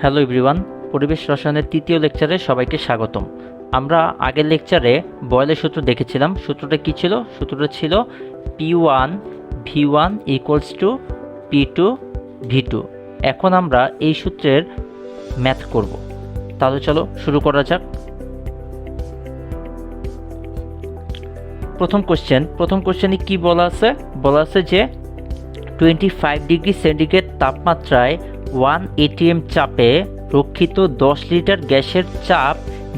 Hello everyone, পরিবেশ রসায়নের তৃতীয় লেকচারে সবাইকে স্বাগতম। আমরা আগের লেকচারে বয়েলের সূত্র দেখেছিলাম। সূত্রটা কি ছিল? সূত্রটা ছিল P1 V1 equals to P2 V2। এখন আমরা এই সূত্রের ম্যাথ করব। তাহলে চলো শুরু করা যাক। প্রথম কোশ্চেনে কি বলা আছে? বলা আছে যে 25 ডিগ্রি সেন্টিগ্রেড তাপমাত্রায় 1 atm চাপে রক্ষিত 10 লিটার গ্যাসের চাপ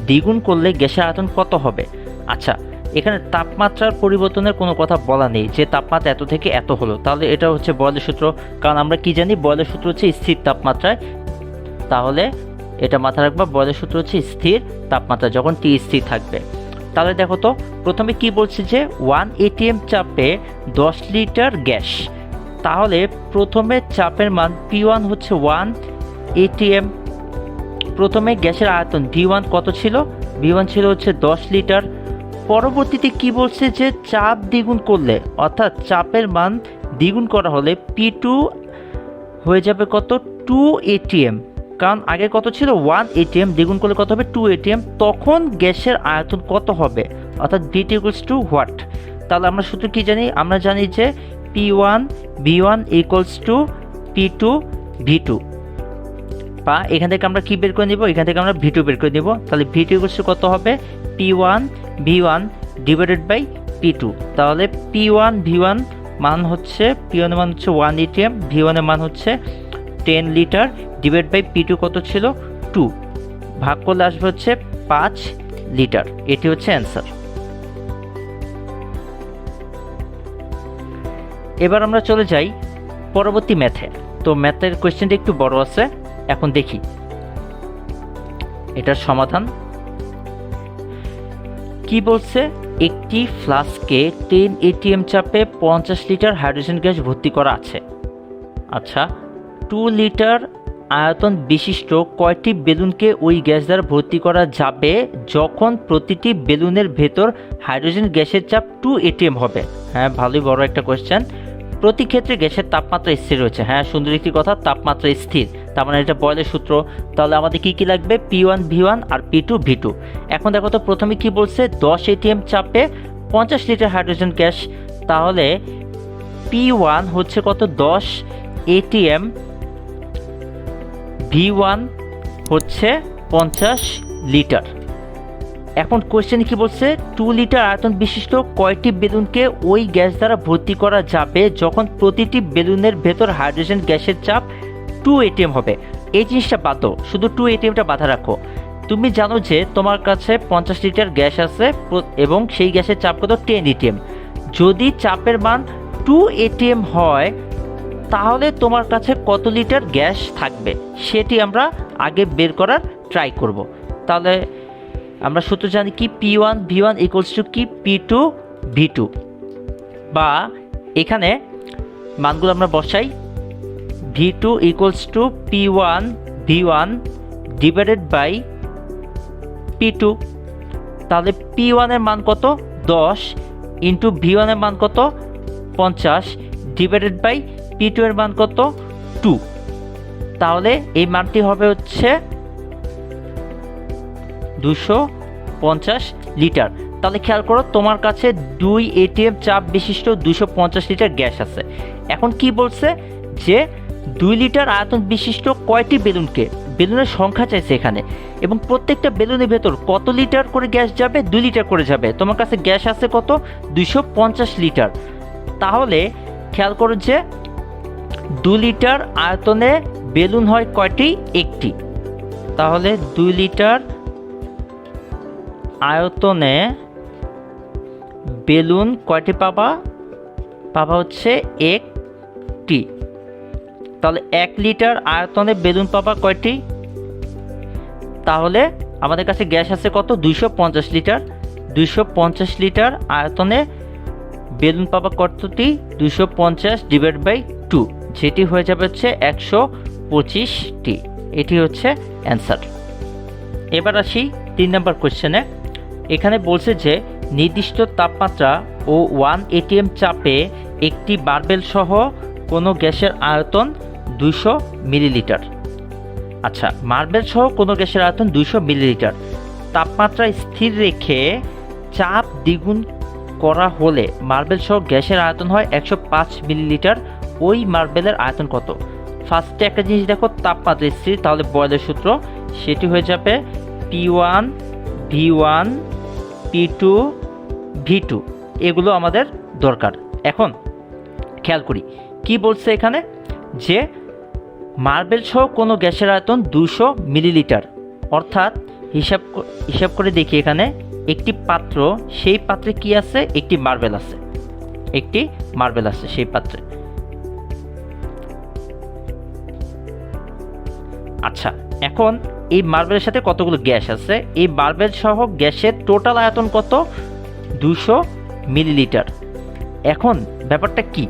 দ্বিগুণ করলে গ্যাসের আয়তন কত হবে? আচ্ছা, এখানে তাপমাত্রার পরিবর্তনের কোনো কথা বলা নেই যে তাপমাত্রা এত থেকে এত হলো। তাহলে এটা হচ্ছে বয়েলের সূত্র, কারণ আমরা কি জানি বয়েলের সূত্র হচ্ছে স্থির তাপমাত্রায়। তাহলে এটা মাথায় রাখবা, বয়েলের সূত্র হচ্ছে স্থির তাপমাত্রা যখন টি স্থির থাকবে। তাহলে দেখো তো প্রথমে কি বলছে যে 1 atm চাপে 10 লিটার গ্যাস। তাহলে প্রথমে চাপের মান P1 হচ্ছে 1 atm। প্রথমে গ্যাসের আয়তন V1 কত ছিল? V1 ছিল হচ্ছে 10 লিটার। পরবর্তীতে কি বলছে যে চাপ দ্বিগুণ করলে, অর্থাৎ চাপের মান দ্বিগুণ করা হলে P2 হয়ে যাবে কত? 2 atm। কারণ আগে কত ছিল? 1 atm, দ্বিগুণ করলে কত হবে? 2 atm। তখন গ্যাসের আয়তন কত হবে? অর্থাৎ V2 ইকুয়ালস টু হোয়াট? তাহলে আমরা সূত্র কি জানি? আমরা জানি যে P1 V1 equals to P2 V2, বা এখান থেকে আমরা কি বের করে নিব? এখান থেকে আমরা V2 বের করে নিব। তাহলে V2 ইকুয়ালস টু কত হবে? P1 V1 divided by P2। তাহলে P1 V1 মান হচ্ছে, P1 এর মান হচ্ছে 1 atm, V1 এর মান হচ্ছে 10 লিটার ডিভাইড বাই P2 কত ছিল? 2। ভাগ করলে আসবে হচ্ছে 5 লিটার। এটি হচ্ছে অ্যান্সার। এবার আমরা চলে যাই পরবর্তী ম্যাথে। তো ম্যাথের কোয়েশ্চেনটা একটু বড় আছে, এখন দেখি এটার সমাধান কি বলছে। একটি ফ্লাস্কে 10 atm চাপে 50 লিটার হাইড্রোজেন গ্যাস ভর্তি করা আছে। আচ্ছা, 2 লিটার আয়তন বিশিষ্ট কয়টি বেলুনকে ওই গ্যাস দ্বারা ভর্তি করা যাবে যখন প্রতিটি বেলুনের ভেতর হাইড্রোজেন গ্যাসের চাপ 2 atm হবে? হ্যাঁ, ভালোই বড় একটা কোয়েশ্চেন। প্রতি ক্ষেত্রে গ্যাসের তাপমাত্রা স্থির রয়েছে। হ্যাঁ, সুন্দর একটি কথা, তাপমাত্রা স্থির, তার মানে এটা বয়েলের সূত্র। তাহলে আমাদের কি কি লাগবে? P1 V1 আর P2 V2। এখন দেখো তো প্রথমে কি বলছে? 10 atm চাপে 50 লিটার হাইড্রোজেন গ্যাস। তাহলে P1 হচ্ছে কত? 10 atm, V1 হচ্ছে 50 লিটার। এখন কোয়েশ্চেনে কি বলছে? 2 লিটার আয়তন বিশিষ্ট কয়টি বেলুনকে ওই গ্যাস দ্বারা ভর্তি করা যাবে যখন প্রতিটি বেলুনের ভেতর হাইড্রোজেন গ্যাসের চাপ 2 atm হবে? এই জিনিসটা বাদো, শুধু 2 atmটা বাধা রাখো। তুমি জানো যে তোমার কাছে 50 লিটার গ্যাস আছে এবং সেই গ্যাসের চাপ কত? 10 atm। যদি চাপের মান 2 atm হয় তাহলে তোমার কাছে কত লিটার গ্যাস থাকবে সেটি আমরা আগে বের করার ট্রাই করব। তাহলে আমরা সূত্র জানি কি? P1 V1 ইকুয়ালস টু কি? P2 V2, বা এখানে মানগুলো আমরা বসাই। V2 equals to P1 V1 divided by P2। তাহলে P1 এর মান কত? 10 ইন্টু V1 এর মান কত? 50 ডিভাইডেড বাই P2 এর মান কত? 2। তাহলে এই মানটি হবে হচ্ছে 250 লিটার। তাহলে খেয়াল করো, তোমার কাছে 2 atm চাপ বিশিষ্ট 250 লিটার গ্যাস আছে। এখন কি বলছে যে 2 লিটার আয়তন বিশিষ্ট কয়টি বেলুনকে, বেলুনের সংখ্যা চাইছে এখানে, এবং প্রত্যেকটা বেলুনের ভেতর কত লিটার করে গ্যাস যাবে? 2 লিটার করে যাবে। তোমার কাছে গ্যাস আছে কত? 250 লিটার। তাহলে খেয়াল করো যে 2 লিটার আয়তনে বেলুন হয় কয়টি? একটি। তাহলে 2 লিটার আয়তনে বেলুন কয়টি পাবা? পাবা হচ্ছে একটি। তাহলে 1 লিটার আয়তনে বেলুন পাবা কয়টি? তাহলে আমাদের কাছে গ্যাস আছে কত? 250 লিটার। 250 লিটার আয়তনে বেলুন পাবা কতটি? 250 ডিভাইড বাই 2, যেটি হয়ে যাবে হচ্ছে 125টি। এটি হচ্ছে অ্যান্সার। এবার আসি 3 নম্বর কোয়েশ্চেনে। এখানে বলছে যে নির্দিষ্ট তাপমাত্রা ও 1 atm চাপে একটি বারবেল সহ কোনো গ্যাসের আয়তন 200 মিলিলিটার। আচ্ছা, মার্বেল সহ কোনো গ্যাসের আয়তন 200 মিলিলিটার, তাপমাত্রা স্থির রেখে চাপ দ্বিগুণ করা হলে মার্বেল সহ গ্যাসের আয়তন হয় 105 মিলিলিটার। ওই মার্বেলের আয়তন কত? ফার্স্টে একটা জিনিস দেখো, তাপমাত্রা স্থির, তাহলে বয়েলের সূত্র সেটি হয়ে যাবে P1 V1 P2 V2, এগুলো আমাদের দরকার। এখন খেয়াল করি কি বলছে এখানে, যে মার্বেল সহ কোনো গ্যাসের আয়তন 200 মিলিলিটার, অর্থাৎ হিসাব করে দেখি এখানে একটি পাত্র, সেই পাত্রে কি আছে? একটি মার্বেল আছে, একটি মার্বেল আছে সেই পাত্রে। আচ্ছা, এখন এই মার্বেলের সাথে কতগুলো গ্যাস আছে? এই মার্বেল সহ গ্যাসের টোটাল আয়তন কত? 200 মিলিলিটার। এখন ব্যাপারটা কি?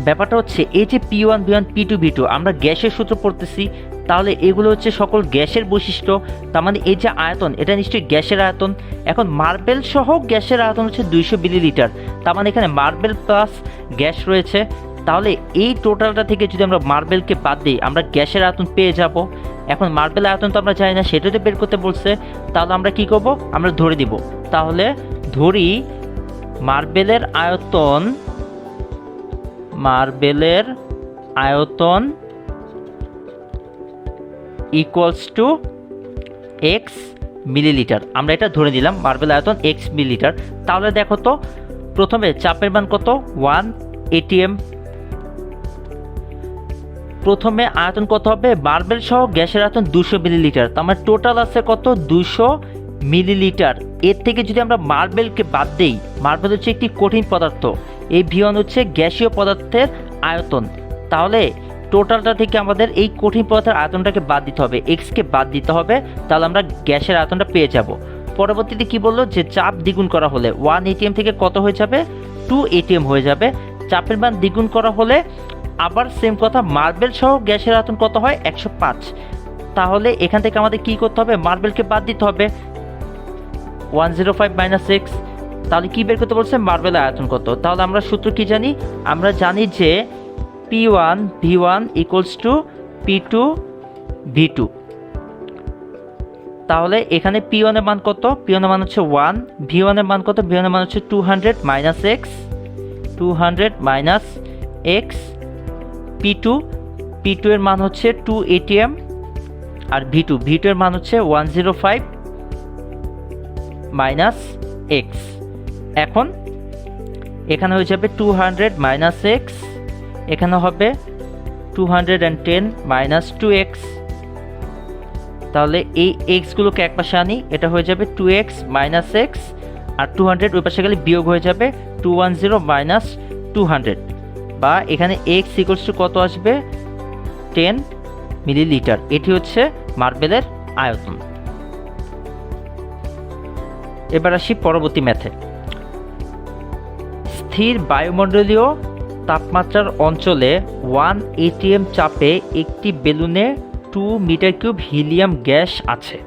ব্যাপারটা হচ্ছে এই যে P1 V1 P2 V2 আমরা গ্যাসের সূত্র পড়তেছি, তাহলে এগুলো হচ্ছে সকল গ্যাসের বৈশিষ্ট্য, তার মানে এই যে আয়তন এটা নিশ্চয়ই গ্যাসের আয়তন। এখন মার্বেল সহ গ্যাসের আয়তন হচ্ছে 200 মিলিলিটার, তার মানে এখানে মার্বেল প্লাস গ্যাস রয়েছে, তাহলে এই টোটালটা থেকে যদি আমরা মার্বেলকে বাদ দিই আমরা গ্যাসের আয়তন পেয়ে যাব। এখন মার্বেল আয়তন তো আমরা জানি না, সেটাতে বের করতে বলছে, তাহলে আমরা কি করব? আমরা ধরে দিব। তাহলে ধরি মার্বেলের আয়তন ইকুয়ালস টু এক্স মিলিলিটার। আমরা এটা ধরে নিলাম মার্বেল আয়তন এক্স মিলিলিটার। তাহলে দেখো তো প্রথমে চাপের মান কত? 1 atm। প্রথমে আয়তন কত হবে? মার্বেল সহ গ্যাসের আয়তন 200 মিলিলিটার, তার মানে টোটাল আছে কত? 200 মিলিলিটার। এর থেকে যদি আমরা মার্বেলকে বাদ দেই, মার্বেল হচ্ছে একটি কঠিন পদার্থ, এই V1 হচ্ছে গ্যাসীয় পদার্থের আয়তন, তাহলে টোটালটা থেকে আমাদের এই কঠিন পদার্থের আয়তনটাকে বাদ দিতে হবে, এক্সকে বাদ দিতে হবে, তাহলে আমরা গ্যাসের আয়তনটা পেয়ে যাব। পরবর্তীতে কি বললো? যে চাপ দ্বিগুণ করা হলে 1 atm থেকে কত হয়ে যাবে? 2 atm হয়ে যাবে। চাপের মান দ্বিগুণ করা হলে আবার সেম কথা, মার্বেল সহ গ্যাসের আয়তন কত হয়? 105। তাহলে এখান থেকে আমাদের কি করতে হবে? মার্বেলকে বাদ দিতে হবে, 105 মাইনাস এক্স। তাহলে কি বের করতে বলছে? মার্বেলের আয়তন কত? তাহলে আমরা সূত্র কি জানি? আমরা জানি যে P1 V1 equals to P2 V2। তাহলে এখানে P1 এর মান কত? P1 এর মান হচ্ছে 1, V1 এর মান কত? V1 এর মান হচ্ছে 200 minus x, 200 minus x. P2 এর মান হচ্ছে 2 atm, আর V2 এর মান হচ্ছে 105 মাইনাস এক্স। এখন এখানে হয়ে যাবে 200 মাইনাস এক্স, এখানে হবে 210 মাইনাস 2x। তাহলে এই এক্সগুলোকে এক পাশে আনি, এটা হয়ে যাবে 2x মাইনাস এক্স, আর 200 ওই পাশে গেলে বিয়োগ হয়ে যাবে 210 মাইনাস 200, বা এখানে x ইকুয়ালস টু কত আসবে? 10 মিলিলিটার। এটি হচ্ছে মার্বেলের আয়তন। এবার আসি পরবর্তী ম্যাথে। স্থির বায়ুমণ্ডলীয় তাপমাত্রার অঞ্চলে 1 atm চাপে একটি বেলুনে 2 মিটার কিউব হিলিয়াম গ্যাস আছে।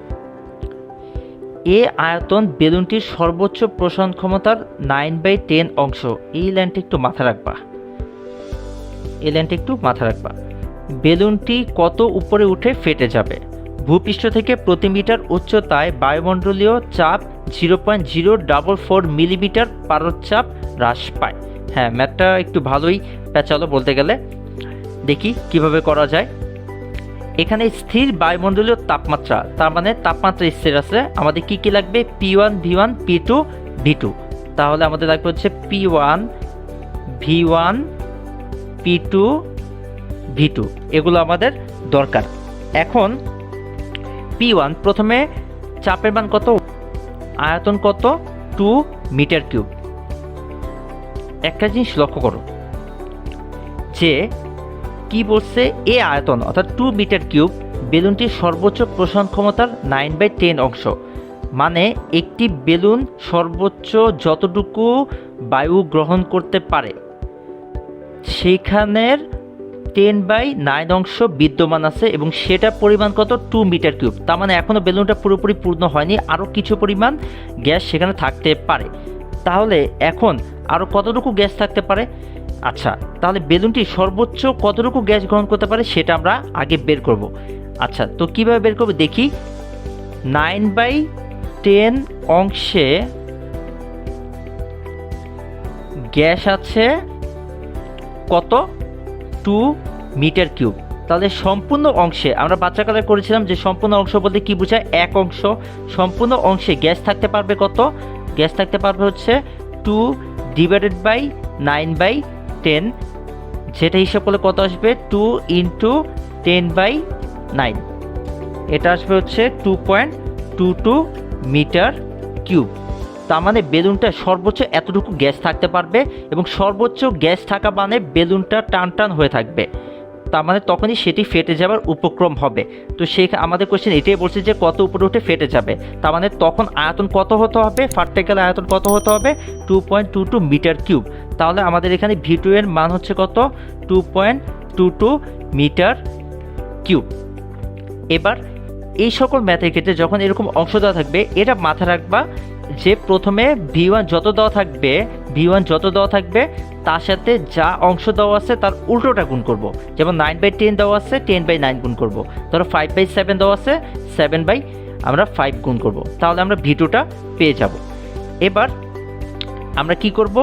এ আয়তন বেলুনটির সর্বোচ্চ প্রসারণ ক্ষমতার 9/10 অংশ। এই লাইনটা একটু মাথায় রাখবা। বেলুনটি কত উপরে উঠে ফেটে যাবে? ভূপৃষ্ঠ থেকে প্রতি মিটার উচ্চতায় বায়ুমণ্ডলীয় চাপ 0.044 মিলিমিটার পারদচাপ হ্রাস পায়। হ্যাঁ, ম্যাথটা একটু ভালোই পেঁচালো বলতে গেলে। দেখি কিভাবে করা যায়। এখানে স্থির বায়ুমণ্ডলীয় তাপমাত্রা, তার মানে তাপমাত্রা স্থির আছে, আমাদের কি কি লাগবে? P1 V1 P2 V2। তাহলে আমাদের লাগবে হচ্ছে P1 V1 P2 V2, এগুলো আমাদের দরকার। এখন P1 প্রথমে চাপের মান কত? আয়তন কত? 2 মিটার কিউব। একটা জিনিস লক্ষ্য করো যে কি বলছে, এ আয়তন অর্থাৎ 2 মিটার কিউব বেলুনটির সর্বোচ্চ প্রসারণ ক্ষমতার 9/10 অংশ, মানে একটি বেলুন সর্বোচ্চ যতটুকু বায়ু গ্রহণ করতে পারে সেখানের 10/9 অংশ বিদ্যমান আছে, এবং সেটা পরিমাণ কত? 2 মিটার কিউব। তার মানে এখনও বেলুনটা পুরোপুরি পূর্ণ হয়নি, আরও কিছু পরিমাণ গ্যাস সেখানে থাকতে পারে। তাহলে এখন আরও কতটুকু গ্যাস থাকতে পারে? আচ্ছা, তাহলে বেলুনটি সর্বোচ্চ কতটুকু গ্যাস গ্রহণ করতে পারে সেটা আমরা আগে বের করব। আচ্ছা, তো কীভাবে বের করবো দেখি। 9/10 অংশে গ্যাস আছে কত? 2 মিটার কিউব। তাহলে সম্পূর্ণ অংশে আমরা বাচ্চাকালে করেছিলাম যে সম্পূর্ণ অংশ বলতে কি বোঝায়? এক অংশ। সম্পূর্ণ অংশে গ্যাস থাকতে পারবে কত? গ্যাস থাকতে পারবে হচ্ছে 2 ডিভাইডেড বাই 9/10, যেটা হিসাব করলে কত আসবে? 2 ইন্টু 10/9, এটা আসবে হচ্ছে 2.22 মিটার কিউব। তার মানে বেলুনটা সর্বোচ্চ এতটুকু গ্যাস থাকতে পারবে, এবং সর্বোচ্চ গ্যাস থাকা মানে বেলুনটা টান টান হয়ে থাকবে, তার মানে তখনই সেটি ফেটে যাওয়ার উপক্রম হবে। তো সেই আমাদের কোশ্চেন এটাই বলছে যে কত উপরে উঠে ফেটে যাবে, তার মানে তখন আয়তন কত হতে হবে? ফাটতে গেলে আয়তন কত হতে হবে? 2.22 মিটার কিউব। তাহলে আমাদের এখানে V2 এর মান হচ্ছে কত? 2.22 মিটার কিউব। এবার এই সকল ম্যাথের ক্ষেত্রে যখন এরকম অংশ দেওয়া থাকবে, এটা মাথায় রাখবা যে প্রথমে V1 যত দেওয়া থাকবে তার সাথে যা অংশ দেওয়া আছে তার উল্টোটা গুণ করব। যেমন 9/10 দেওয়া আছে, 10/9 গুণ করব। ধরো 5/7 দেওয়া আছে, 7/5 গুণ করব। তাহলে আমরা V2টা পেয়ে যাব। এবার আমরা কি করব?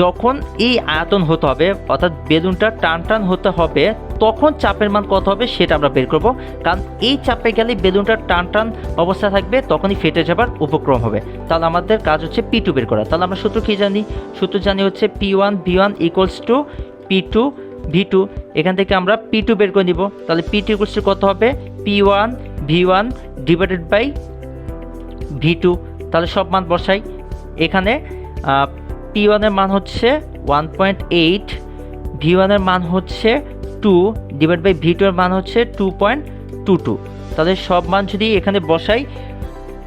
যখন এই আয়তন হতে হবে, অর্থাৎ বেলুনটা টান টান হতে হবে, তখন চাপের মান কত হবে সেটা আমরা বের করব। কারণ এই চাপে গেলে বেলুনটা টান টান অবস্থা থাকবে, তখনই ফেটে যাবার উপক্রম হবে। তাহলে আমাদের কাজ হচ্ছে P2 বের করা। তাহলে আমরা সূত্র কি জানি? সূত্র জানি হচ্ছে P1 V1 equals to P2 V2। এখান থেকে আমরা P2 বের করে নিব। তাহলে P2 ইকুয়ালস টু কত হবে? P1 V1 divided by V2। তাহলে সব মান বসাই। এখানে P1 এর মান হচ্ছে 1.8, V1 এর মান হচ্ছে 2 ডিভাইড বাই V2 এর মান হচ্ছে 2.22। তাহলে সব মান যদি এখানে বসাই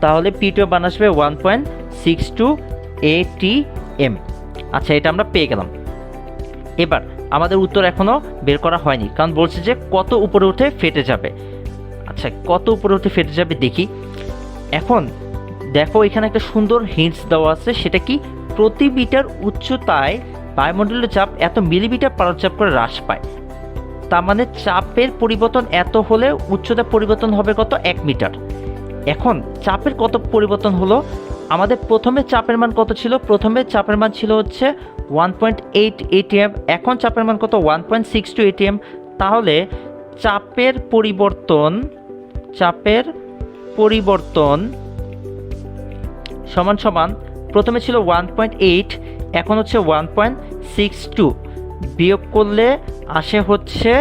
তাহলে P2 এর মান আসবে 1.62 ATM। আচ্ছা, এটা আমরা পেয়ে গেলাম। এবার আমাদের উত্তর এখনও বের করা হয়নি, কারণ বলছে যে কত উপরে উঠে ফেটে যাবে। আচ্ছা, কত উপরে উঠে ফেটে যাবে দেখি। এখন দেখো এখানে একটা সুন্দর হিন্টস দেওয়া আছে, সেটা কি? প্রতি মিটার উচ্চতায় বায়ুমণ্ডলের চাপ এত মিলিমিটার পারদ করে হ্রাস পায়। তার মানে চাপের পরিবর্তন এত হলে উচ্চতা পরিবর্তন হবে কত? 1 মিটার। এখন চাপের কত পরিবর্তন হলো? আমাদের প্রথমে চাপের মান কত ছিল? প্রথমে চাপের মান ছিল হচ্ছে 1.8 ATM, এখন চাপের মান কত? 1.62 ATM। তাহলে চাপের পরিবর্তন সমান সমান প্রথমে ছিল 1.8, এখন হচ্ছে 1.62, বিয়োগ করলে আসে হচ্ছে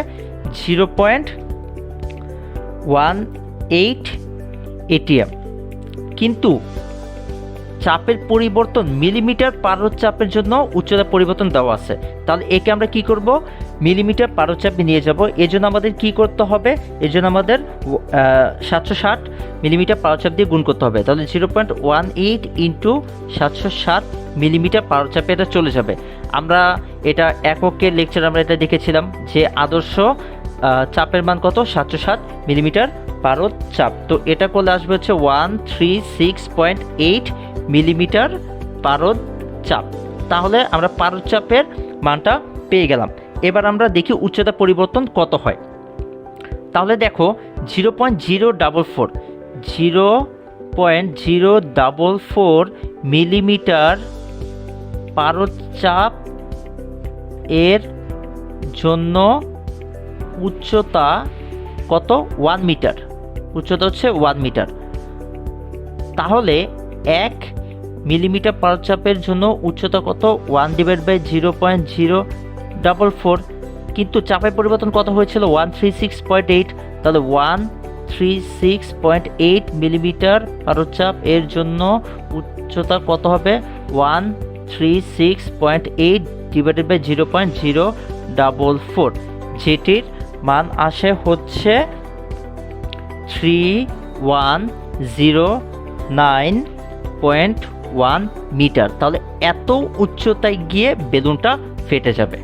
0.18 ATM। কিন্তু চাপের পরিবর্তন মিলিমিটার পারদচাপের জন্য উচ্চতা পরিবর্তন দেওয়া আছে। তাহলে একে আমরা কি করব? মিলিমিটার পারদচাপে নিয়ে যাব। এর জন্য আমাদের কি করতে হবে? এর জন্য আমাদের 760 মিলিমিটার পারদচাপ দিয়ে গুণ করতে হবে। তাহলে 0.18 ইন্টু 760 মিলিমিটার পারদচাপে এটা চলে যাবে। আমরা এটা এককের লেকচার আমরা এটা দেখেছিলাম যে আদর্শ চাপের মান কত? 760 মিলিমিটার পারদচাপ। তো এটা করলে আসবে হচ্ছে 136.8 মিলিমিটার পারদচাপ। তাহলে আমরা পারদচাপের মানটা পেয়ে গেলাম। এবার আমরা দেখি উচ্চতা পরিবর্তন কত হয়। তাহলে দেখো 0.044 মিলিমিটার পারদচাপ এর জন্য উচ্চতা কত? 1 মিটার। উচ্চতা হচ্ছে 1 মিটার। তাহলে 1 মিলিমিটার পারদচাপের জন্য উচ্চতা কত? 1 ডিভাইড বাই 0.044। কিন্তু চাপের পরিবর্তন কত হয়েছিল? 136.8। তাহলে 136.8 মিলিমিটার পারদচাপ এর জন্য উচ্চতা কত হবে? 136.8 ডিভাইডেড বাই 0.044, যেটির মান আসে হচ্ছে 3109.1 মিটার। তাহলে এত উচ্চতায় গিয়ে বেলুনটা ফেটে যাবে।